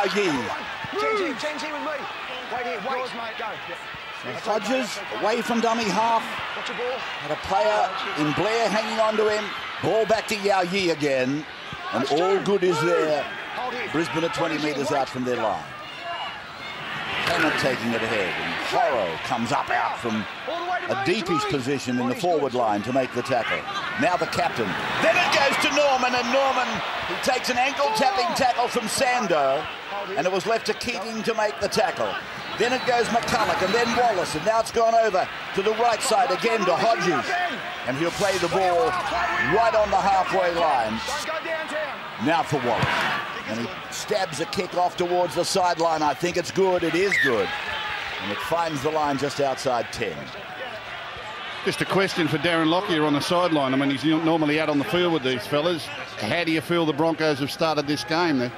Yao Yi. Change with me. Wait here, wait. Yours, mate. Go. Hodges away from dummy half. Had a player in Blair hanging on to him. Ball back to Yao Yi again. And all good is there. Brisbane are 20 metres out from their line. Hannah taking it ahead. And Horrow comes up out from a deepish position in the forward line to make the tackle. Now the captain. Then it goes to Norman, and Norman, he takes an ankle-tapping tackle from Sando, and it was left to Keating to make the tackle. Then it goes McCulloch, and then Wallace, and now it's gone over to the right side again to Hodges. And he'll play the ball right on the halfway line. Now for Wallace. And he stabs a kick off towards the sideline. I think it's good. It is good. And it finds the line just outside 10. Just a question for Darren Lockyer on the sideline. I mean, he's normally out on the field with these fellas. How do you feel the Broncos have started this game? They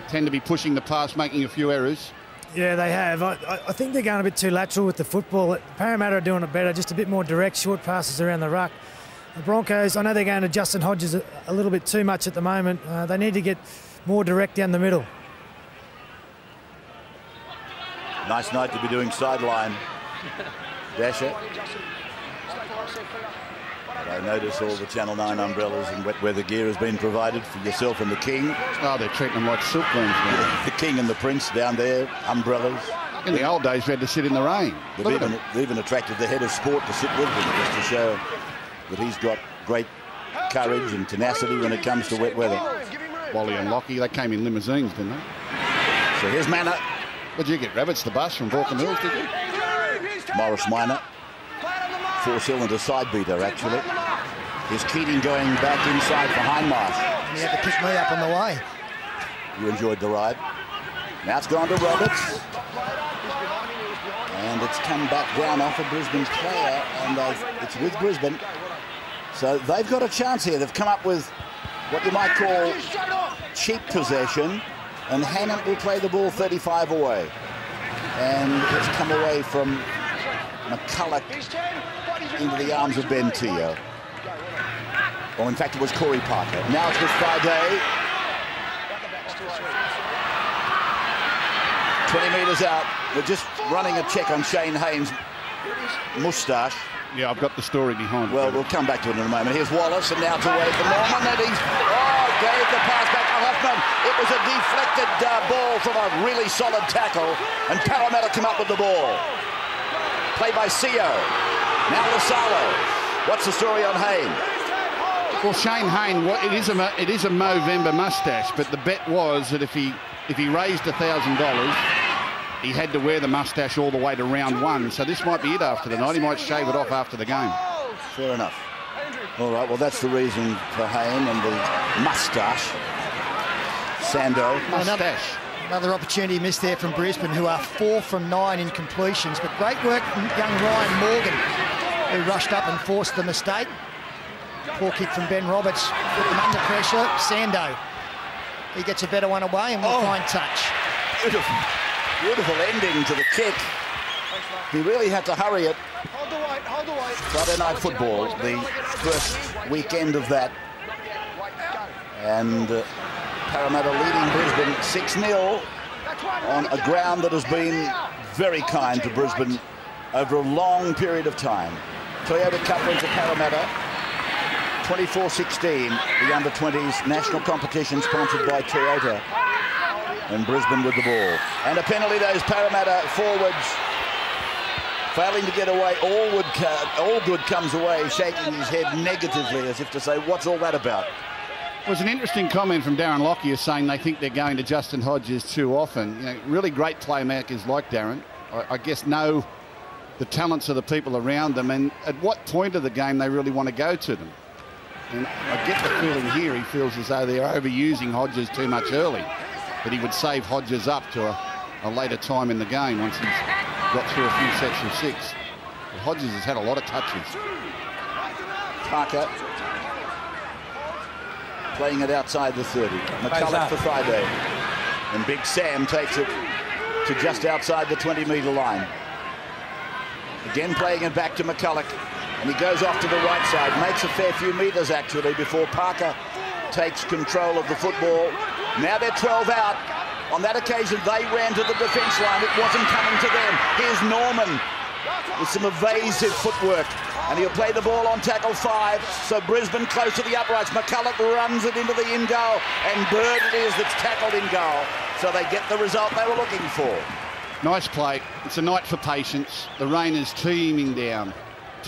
tend to be pushing the pass, making a few errors. Yeah, they have. I think they're going a bit too lateral with the football. Parramatta are doing it better, just a bit more direct, short passes around the ruck. The Broncos, I know they're going to Justin Hodges a little bit too much at the moment. They need to get more direct down the middle. Nice night to be doing sideline, Dasher. But I notice all the Channel 9 umbrellas and wet weather gear has been provided for yourself and the King. Oh, they're treating them like silkworms now. The King and the Prince down there, umbrellas. In the old days, we had to sit in the rain. They've even attracted the head of sport to sit with them just to show that he's got great courage and tenacity when it comes to wet weather. Wally and Lockie, they came in limousines, didn't they? So here's Manor. Did you get Rabbits the bus from Baulkham Hills, did you? Morris Minor. Four-cylinder side beater, actually. Here's Keating going back inside for Hindmarsh. He had to pick me up on the way. You enjoyed the ride. Now it's gone to Roberts. And it's come back down off a Brisbane player, and it's with Brisbane. So they've got a chance here. They've come up with what you might call cheap possession, and Hannant will play the ball 35 away. And it's come away from McCulloch into the arms of Ben Teo. Or in fact, it was Corey Parker. Now it's with Friday. 20 metres out. We're just running a check on Shane Haynes' moustache. Yeah, I've got the story behind it. Well, we'll come back to it in a moment. Here's Wallace, and now it's away from Norman. And he's, gave the pass back to Hoffman. It was a deflected ball from a really solid tackle, and Parramatta come up with the ball. Play by Seo. Now Lasalo. What's the story on Hayne? Well, Shane Hayne, it is a Movember moustache, but the bet was that if he raised $1,000, he had to wear the moustache all the way to round one. So this might be it after the night. He might shave it off after the game. Fair enough. All right, well, that's the reason for Hayne and the moustache. Sando. Moustache. Another opportunity missed there from Brisbane, who are 4 from 9 in completions. But great work from young Ryan Morgan, who rushed up and forced the mistake. Poor kick from Ben Roberts. Put them under pressure. Sando. He gets a better one away, and we'll find touch. Beautiful. Beautiful ending to the kick. He really had to hurry it. Friday Night Football, the first weekend of that. And Parramatta leading Brisbane 6-0 on a ground that has been very kind to Brisbane over a long period of time. Toyota Cup went to Parramatta, 24-16, the under-20s national competition sponsored by Toyota. And Brisbane with the ball. And a penalty, those Parramatta forwards failing to get away. Allgood comes away, shaking his head negatively as if to say, what's all that about? It was an interesting comment from Darren Lockyer saying they think they're going to Justin Hodges too often. You know, really great playmakers like Darren, I guess, know the talents of the people around them and at what point of the game they really want to go to them. And I get the feeling here he feels as though they're overusing Hodges too much early, that he would save Hodges up to a later time in the game once he's got through a few sets of 6. But Hodges has had a lot of touches. Parker playing it outside the 30. McCulloch for Friday. And Big Sam takes it to just outside the 20-metre line. Again playing it back to McCulloch. And he goes off to the right side. Makes a fair few metres, actually, before Parker takes control of the football. Now they're 12 out. On that occasion, they ran to the defence line. It wasn't coming to them. Here's Norman with some evasive footwork. And he'll play the ball on tackle 5. So Brisbane close to the uprights. McCulloch runs it into the in goal. And Bird it is that's tackled in goal. So they get the result they were looking for. Nice play. It's a night for patience. The rain is teeming down.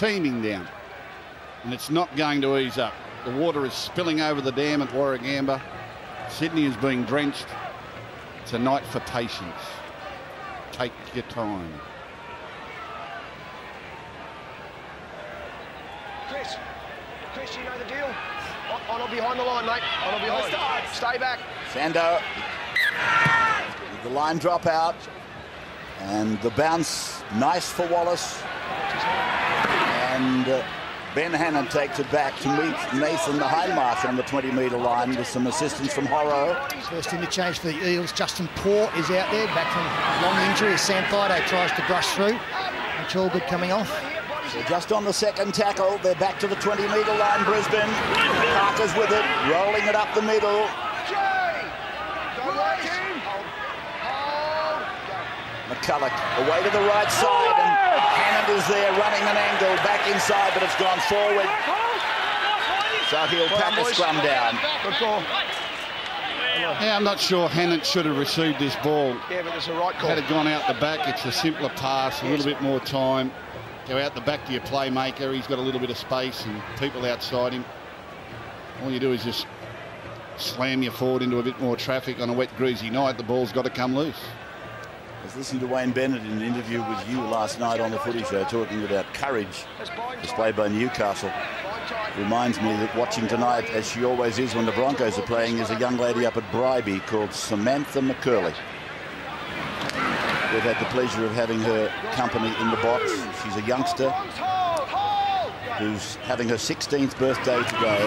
And it's not going to ease up. The water is spilling over the dam at Warragamba. Sydney is being drenched. It's a night for patience. Take your time. Chris, you know the deal. On or behind the line, mate. On or behind. Stay back. Sando. The line drop out. And the bounce, nice for Wallace. And Ben Hannon takes it back to meet Nathan the Hindmarsh on the 20-metre line with some assistance from Horro. First interchange for the Eels. Justin Poor is out there, back from a long injury as Sam Fido tries to brush through. It's all good coming off. So just on the second tackle, they're back to the 20-metre line, Brisbane. Parker's with it, rolling it up the middle. McCulloch away to the right side, and Hammond is there running an angle back inside, but it's gone forward. So he'll pack a scrum down. Good call. Yeah, I'm not sure Hannant should have received this ball. Yeah, but it's a right call. Had it gone out the back, it's a simpler pass, a little bit more time. Go out the back to your playmaker. He's got a little bit of space and people outside him. All you do is just slam you forward into a bit more traffic on a wet, greasy night. The ball's got to come loose. I was listening to Wayne Bennett in an interview with you last night on the Footy Show talking about courage displayed by Newcastle. Reminds me that watching tonight, as she always is when the Broncos are playing, is a young lady up at Bribie called Samantha McCurley. We've had the pleasure of having her company in the box. She's a youngster who's having her 16th birthday today.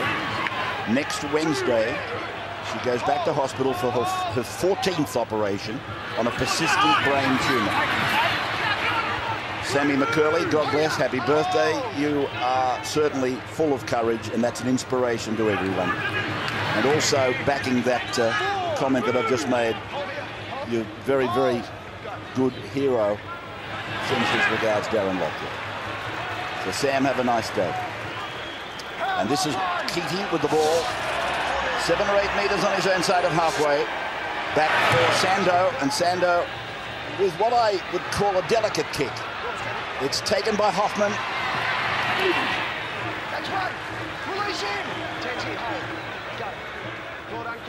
Next Wednesday, she goes back to hospital for her 14th operation on a persistent brain tumour. Sammy McCurley, God bless, happy birthday. You are certainly full of courage, and that's an inspiration to everyone. And also backing that comment that I've just made, you're very, very good hero. Sends his regards, Darren Lockyer. So Sam, have a nice day. And this is Keating with the ball. 7 or 8 metres on his own side of halfway. Back for Sando, and Sando with what I would call a delicate kick. It's taken by Hoffman. That's right. Release him.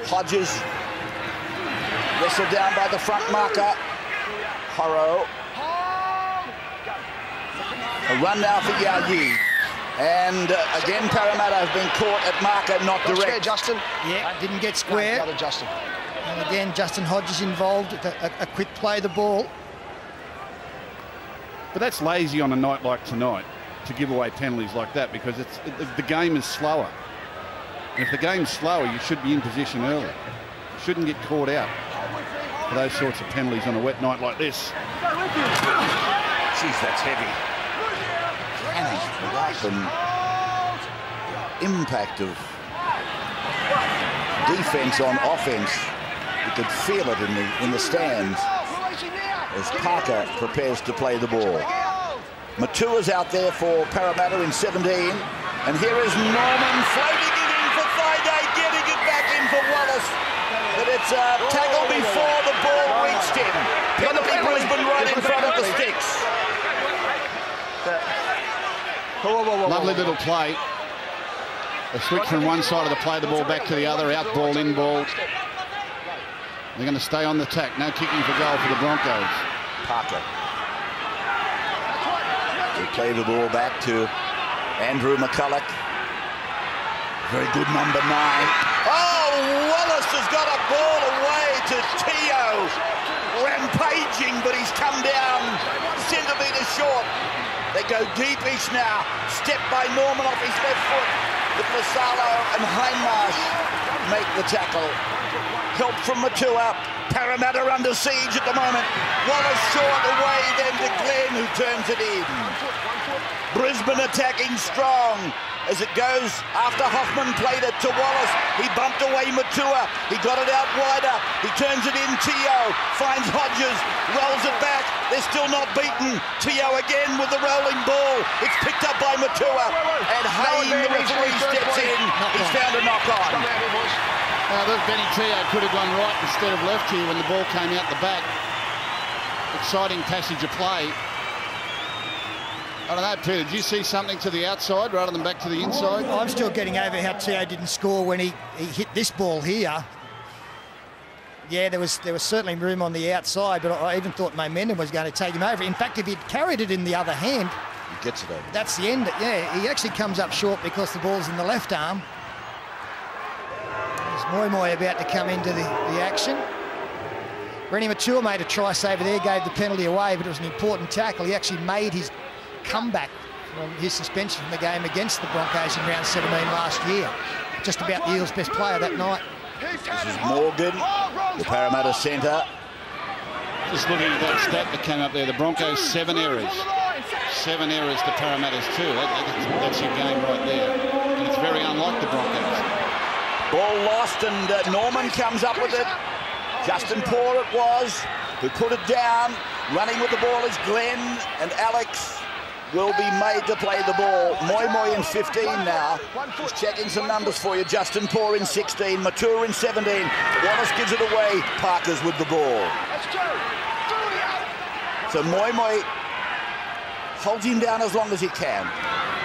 Hodges wrestled down by the front marker. Horro. A run now for Yao Yi. And again, Parramatta have been caught at marker, not direct. Square, Justin. Yeah, didn't get square. No, Justin. And again, Justin Hodges involved. A quick play the ball. But that's lazy on a night like tonight to give away penalties like that, because the game is slower. And if the game's slower, you should be in position early. You shouldn't get caught out for those sorts of penalties on a wet night like this. Jeez, that's heavy. And impact of defense on offense. You could feel it in the stands as Parker prepares to play the ball. Matua's out there for Parramatta in 17. And here is Norman floating it in for Friday, getting it back in for Wallace. But it's a tackle before the ball reached him. Penalty Brisbane right in front of the sticks. Lovely little play. A switch from one side of the play, the ball back to the other, out ball, in ball. They're going to stay on the tack. No kicking for goal for the Broncos. Parker. They play the ball back to Andrew McCulloch. Very good number 9. Oh, Wallace has got a ball away to Teo. Rampaging, but he's come down centimetres short. They go deepish now. Step by Norman off his left foot. But Masalo and Hindmarsh make the tackle. Help from Matua. Parramatta under siege at the moment. Wallace short away then to Glenn, who turns it in. Brisbane attacking strong as it goes after Hoffman played it to Wallace. He bumped away Matua. He got it out wider. He turns it in. Teo finds Hodges, rolls it back. They're still not beaten. Teo again with the rolling ball. It's picked up by Matua. And Hayne, the referee, steps in. He's found a knock-on. Benny Teo could have gone right instead of left here when the ball came out the back. Exciting passage of play. I don't know, Peter, did you see something to the outside rather than back to the inside? I'm still getting over how Teo didn't score when he hit this ball here. Yeah, there was certainly room on the outside, but I even thought momentum was going to take him over. In fact, if he'd carried it in the other hand, he gets it over. That's the end. Yeah, he actually comes up short because the ball's in the left arm. There's Moi about to come into the action. Rennie Matua made a try saver there, gave the penalty away, but it was an important tackle. He actually made his comeback from his suspension from the game against the Broncos in round 17 last year. Just about the Eels' best player that night. This is Morgan, the Parramatta centre. Just looking at that stat that came up there, the Broncos 7 errors. 7 errors to Parramatta's 2. That's your game right there. And it's very unlike the Broncos. Ball lost and Norman comes up with it. Justin Poor it was, who put it down. Running with the ball is Glenn, and Alex will be made to play the ball. Moi in 15 now. Just checking some numbers for you. Justin Poor in 16, Matua in 17. Wallace gives it away. Parker's with the ball. So Moi holds him down as long as he can.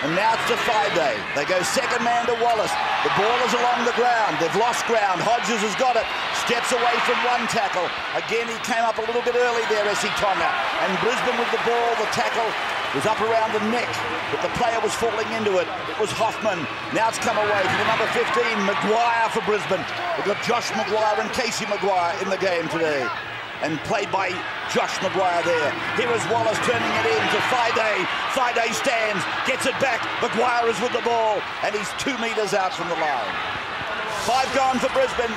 And now it's to Friday. They go second man to Wallace. The ball is along the ground. They've lost ground. Hodges has got it. Steps away from one tackle. Again, he came up a little bit early there, Essie Tonga. And Brisbane with the ball. The tackle was up around the neck, but the player was falling into it. It was Hoffman. Now it's come away to the number 15, Maguire for Brisbane. We've got Josh Maguire and Casey Maguire in the game today. And played by Josh Maguire there. Here is Wallace turning it in to Friday. Friday stands, gets it back. Maguire is with the ball, and he's 2 metres out from the line. 5 gone for Brisbane.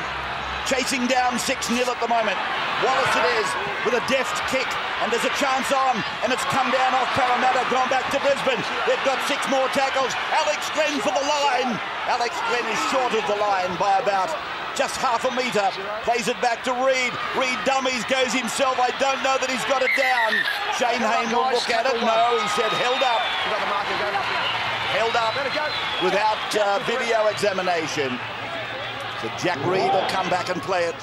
Chasing down 6-0 at the moment. Wallace it is with a deft kick, and there's a chance on, and it's come down off Parramatta, gone back to Brisbane. They've got 6 more tackles. Alex Glenn for the line. Alex Glenn is short of the line by about just half a metre. Plays it back to Reid. Reid dummies, goes himself. I don't know that he's got it down. Shane Hayne will look at it. No, he said held up. Held up without video examination. So Jack Reid will come back and play it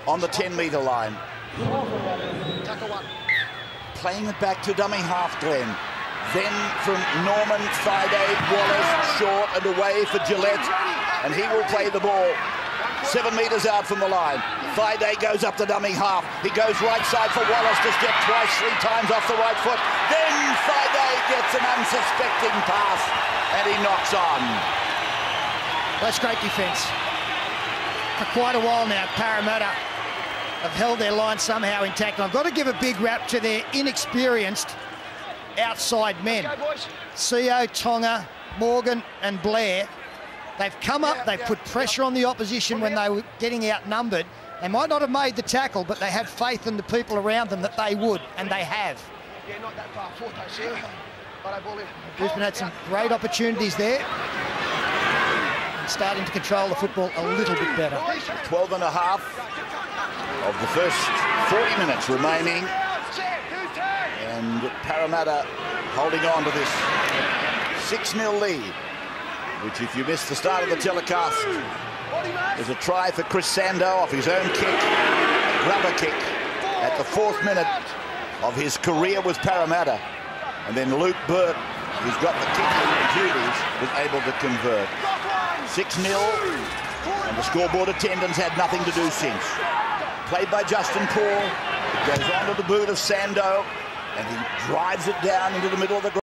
on the 10-metre line. Playing it back to dummy half Glenn. Then from Norman, Friday, Wallace, short and away for Gillette. And he will play the ball 7 metres out from the line. Friday goes up the dummy half. He goes right side for Wallace to step twice, 3 times off the right foot. Then Friday gets an unsuspecting pass and he knocks on. That's great defence. For quite a while now, Parramatta have held their line somehow intact. And I've got to give a big rap to their inexperienced outside men. Seo, Tonga, Morgan and Blair. They've come up, they've put pressure on the opposition when they were getting outnumbered. They might not have made the tackle, but they had faith in the people around them that they would, and they have. Brisbane had some great opportunities there. Starting to control the football a little bit better. 12 and a half of the first 40 minutes remaining. And Parramatta holding on to this 6-0 lead, which if you missed the start of the telecast, there's a try for Chris Sando off his own kick, a grubber kick at the 4th minute of his career with Parramatta. And then Luke Burt, who's got the kicking duties, was able to convert. 6-0, and the scoreboard attendance had nothing to do since. Played by Justin Poor, it goes on to the boot of Sando, and he drives it down into the middle of the ground.